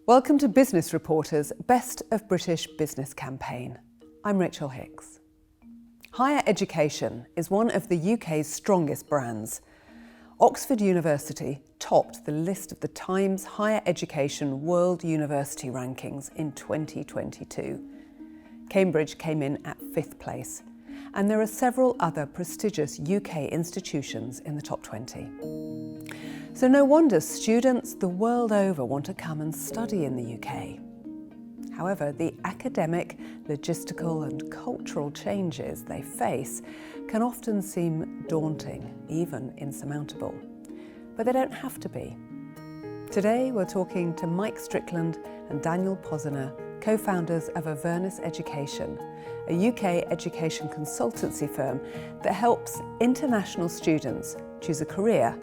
Welcome to Business Reporter's Best of British Business campaign. I'm Rachel Hicks. Higher education is one of the UK's strongest brands. Oxford University topped the list of the Times Higher Education World University Rankings in 2022. Cambridge came in at 5th place, and there are several other prestigious UK institutions in the top 20. So no wonder students the world over want to come and study in the UK. However, the academic, logistical and cultural changes they face can often seem daunting, even insurmountable. But they don't have to be. Today we're talking to Mike Strickland and Daniel Posner, co-founders of Avernus Education, a UK education consultancy firm that helps international students choose a career,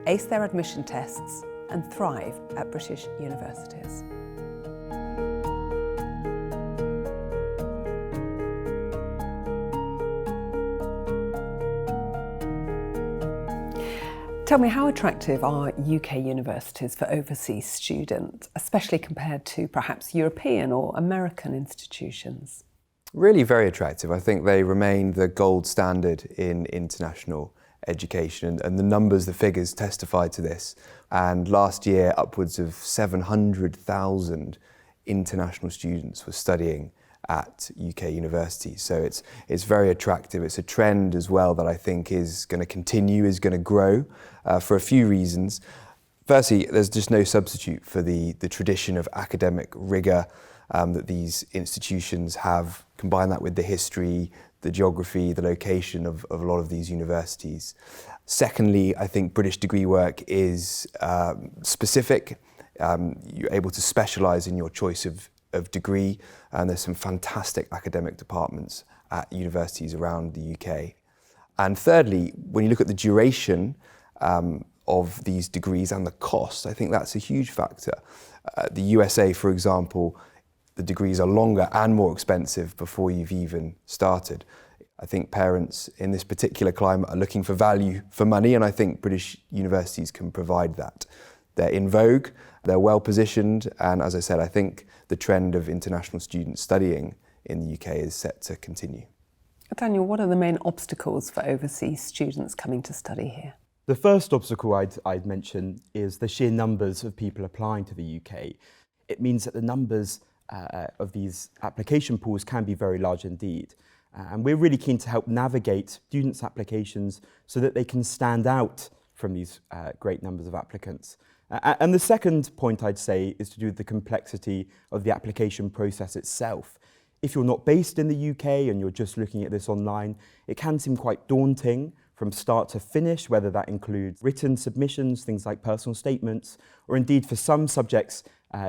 ace their admission tests and thrive at British universities. Tell me, how attractive are UK universities for overseas students, especially compared to perhaps European or American institutions? Really very attractive. I think they remain the gold standard in international education, and the numbers, the figures testify to this. And last year, upwards of 700,000 international students were studying at UK universities. So it's very attractive. It's a trend as well that I think is going to continue, is going to grow for a few reasons. Firstly, there's just no substitute for the tradition of academic rigour that these institutions have. Combine that with the history, the geography, the location of a lot of these universities. Secondly, I think British degree work is specific. You're able to specialise in your choice of degree, and there's some fantastic academic departments at universities around the UK. And thirdly, when you look at the duration of these degrees and the cost, I think that's a huge factor. The USA, for example, the degrees are longer and more expensive before you've even started. I think parents in this particular climate are looking for value for money, and I think British universities can provide that. They're in vogue, they're well positioned, and as I said, I think the trend of international students studying in the UK is set to continue. Daniel, what are the main obstacles for overseas students coming to study here? The first obstacle I'd mention is the sheer numbers of people applying to the UK. It means that the numbers of these application pools can be very large indeed. And we're really keen to help navigate students' applications so that they can stand out from these great numbers of applicants. And the second point I'd say is to do with the complexity of the application process itself. If you're not based in the UK and you're just looking at this online, it can seem quite daunting from start to finish, whether that includes written submissions, things like personal statements, or indeed for some subjects,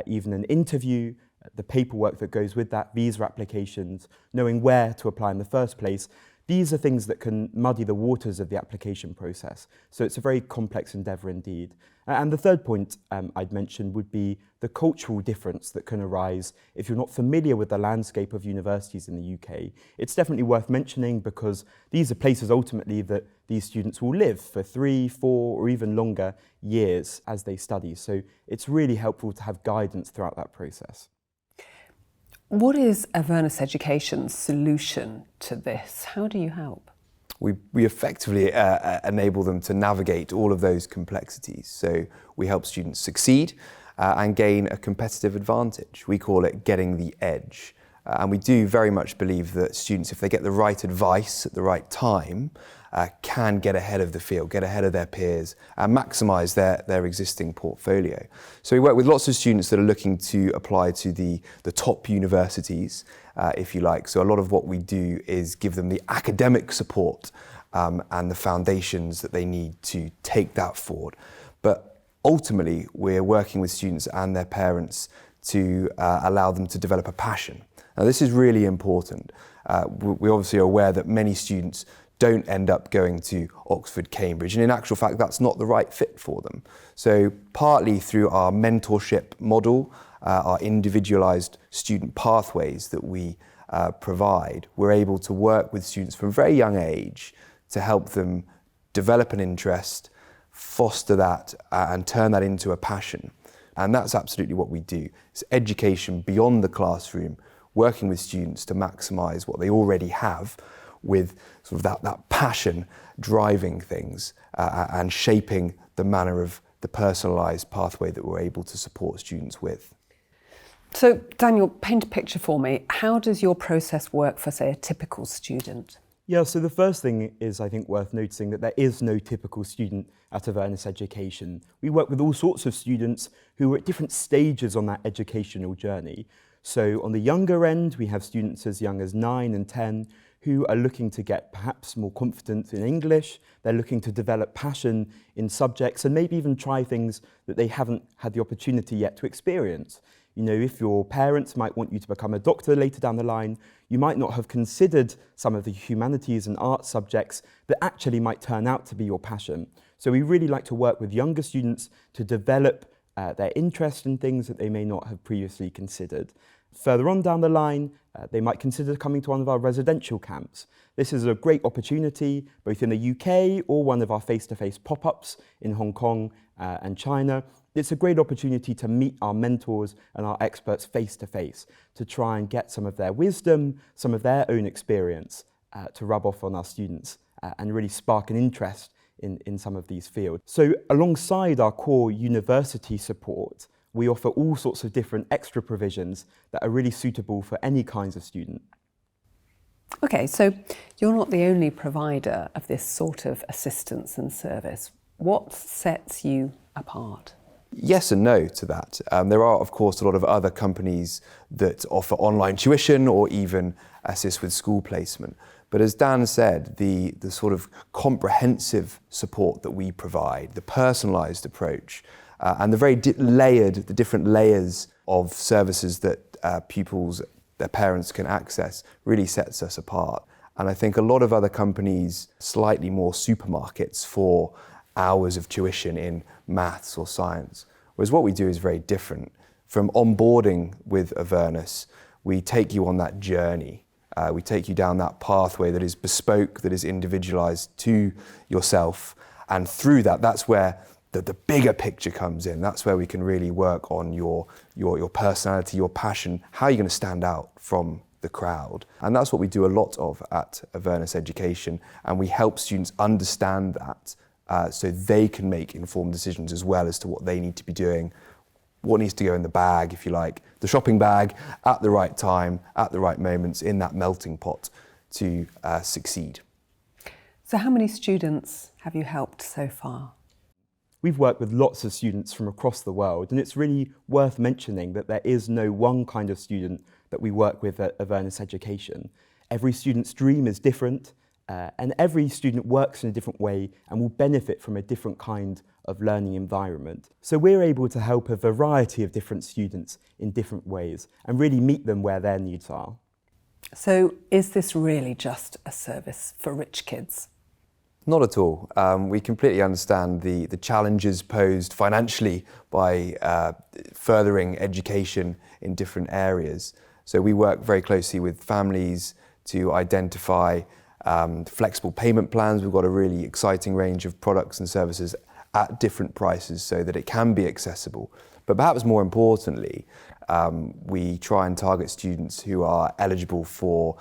even an interview, the paperwork that goes with that, visa applications, knowing where to apply in the first place. These are things that can muddy the waters of the application process. So it's a very complex endeavour indeed. And the third point I'd mention would be the cultural difference that can arise if you're not familiar with the landscape of universities in the UK. It's definitely worth mentioning because these are places ultimately that these students will live for 3, 4 or even longer years as they study. So it's really helpful to have guidance throughout that process. What is Avernus Education's solution to this? How do you help? We effectively enable them to navigate all of those complexities. So we help students succeed and gain a competitive advantage. We call it getting the edge. And we do very much believe that students, if they get the right advice at the right time, can get ahead of the field, get ahead of their peers and maximise their existing portfolio. So we work with lots of students that are looking to apply to the top universities, if you like. So a lot of what we do is give them the academic support and the foundations that they need to take that forward. But ultimately, we're working with students and their parents to allow them to develop a passion. Now, this is really important. We're obviously aware that many students don't end up going to Oxford, Cambridge, and in actual fact that's not the right fit for them. So partly through our mentorship model, our individualised student pathways that we provide, we're able to work with students from a very young age to help them develop an interest, foster that and turn that into a passion. And that's absolutely what we do. It's education beyond the classroom, working with students to maximise what they already have with sort of that passion driving things and shaping the manner of the personalised pathway that we're able to support students with. So, Daniel, paint a picture for me. How does your process work for, say, a typical student? Yeah, so the first thing is, I think, worth noticing that there is no typical student at Avernus Education. We work with all sorts of students who are at different stages on that educational journey. So on the younger end, we have students as young as 9 and 10 who are looking to get perhaps more confidence in English. They're looking to develop passion in subjects and maybe even try things that they haven't had the opportunity yet to experience. You know, if your parents might want you to become a doctor later down the line, you might not have considered some of the humanities and arts subjects that actually might turn out to be your passion. So we really like to work with younger students to develop their interest in things that they may not have previously considered. Further on down the line, they might consider coming to one of our residential camps. This is a great opportunity, both in the UK or one of our face-to-face pop-ups in Hong Kong and China. It's a great opportunity to meet our mentors and our experts face-to-face, to try and get some of their wisdom, some of their own experience to rub off on our students and really spark an interest in some of these fields. So alongside our core university support, we offer all sorts of different extra provisions that are really suitable for any kinds of student. Okay, so you're not the only provider of this sort of assistance and service. What sets you apart? Yes and no to that. There are, of course, a lot of other companies that offer online tuition or even assist with school placement. But as Dan said, the sort of comprehensive support that we provide, the personalised approach, and the very the different layers of services that pupils, their parents can access, really sets us apart. And I think a lot of other companies, slightly more supermarkets for hours of tuition in maths or science, whereas what we do is very different. From onboarding with Avernus, we take you on that journey. We take you down that pathway that is bespoke, that is individualised to yourself. And through that, that's where the bigger picture comes in. That's where we can really work on your personality, your passion, how you're going to stand out from the crowd. And that's what we do a lot of at Avernus Education. And we help students understand that so they can make informed decisions as well as to what they need to be doing, what needs to go in the bag, if you like, the shopping bag at the right time, at the right moments, in that melting pot to succeed. So how many students have you helped so far? We've worked with lots of students from across the world, and it's really worth mentioning that there is no one kind of student that we work with at Avernus Education. Every student's dream is different, and every student works in a different way and will benefit from a different kind of learning environment. So we're able to help a variety of different students in different ways and really meet them where their needs are. So is this really just a service for rich kids? Not at all. We completely understand the challenges posed financially by furthering education in different areas. So we work very closely with families to identify flexible payment plans. We've got a really exciting range of products and services at different prices so that it can be accessible. But perhaps more importantly, we try and target students who are eligible for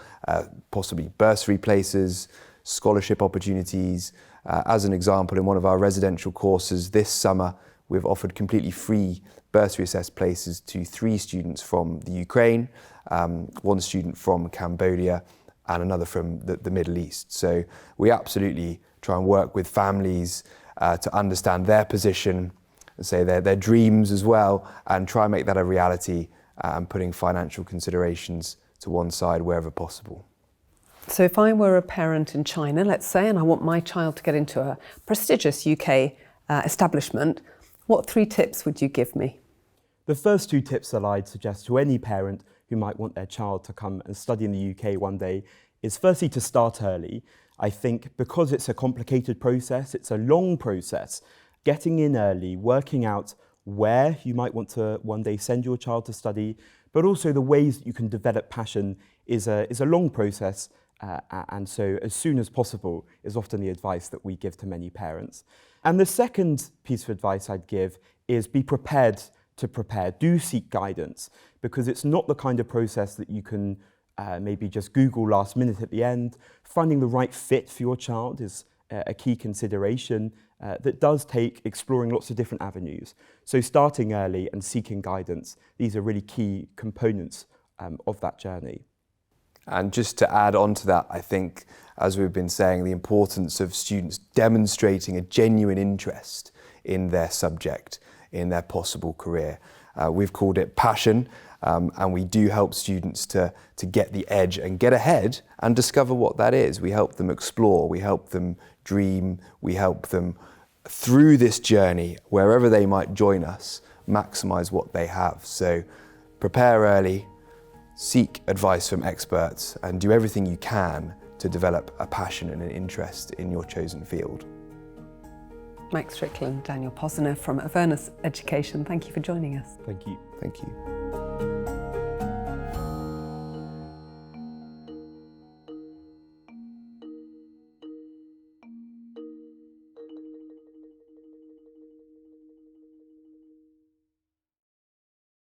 possibly bursary places, scholarship opportunities. As an example, in one of our residential courses this summer, we've offered completely free bursary assessed places to 3 students from the Ukraine, 1 student from Cambodia, and another from the Middle East. So we absolutely try and work with families to understand their position, and say their dreams as well, and try and make that a reality, and putting financial considerations to one side wherever possible. So if I were a parent in China, let's say, and I want my child to get into a prestigious UK establishment, what 3 tips would you give me? The first 2 tips that I'd suggest to any parent who might want their child to come and study in the UK one day is firstly to start early. I think because it's a complicated process, it's a long process, getting in early, working out where you might want to one day send your child to study, but also the ways that you can develop passion is a long process. And so as soon as possible is often the advice that we give to many parents. And the second piece of advice I'd give is be prepared to prepare. Do seek guidance, because it's not the kind of process that you can maybe just Google last minute at the end. Finding the right fit for your child is a key consideration that does take exploring lots of different avenues. So starting early and seeking guidance, these are really key components of that journey. And just to add on to that, I think, as we've been saying, the importance of students demonstrating a genuine interest in their subject, in their possible career. We've called it passion, and we do help students to get the edge and get ahead and discover what that is. We help them explore, we help them dream, we help them through this journey, wherever they might join us, maximise what they have. So prepare early, seek advice from experts, and do everything you can to develop a passion and an interest in your chosen field. Mike Strickland, Daniel Posner from Avernus Education, thank you for joining us. Thank you. Thank you.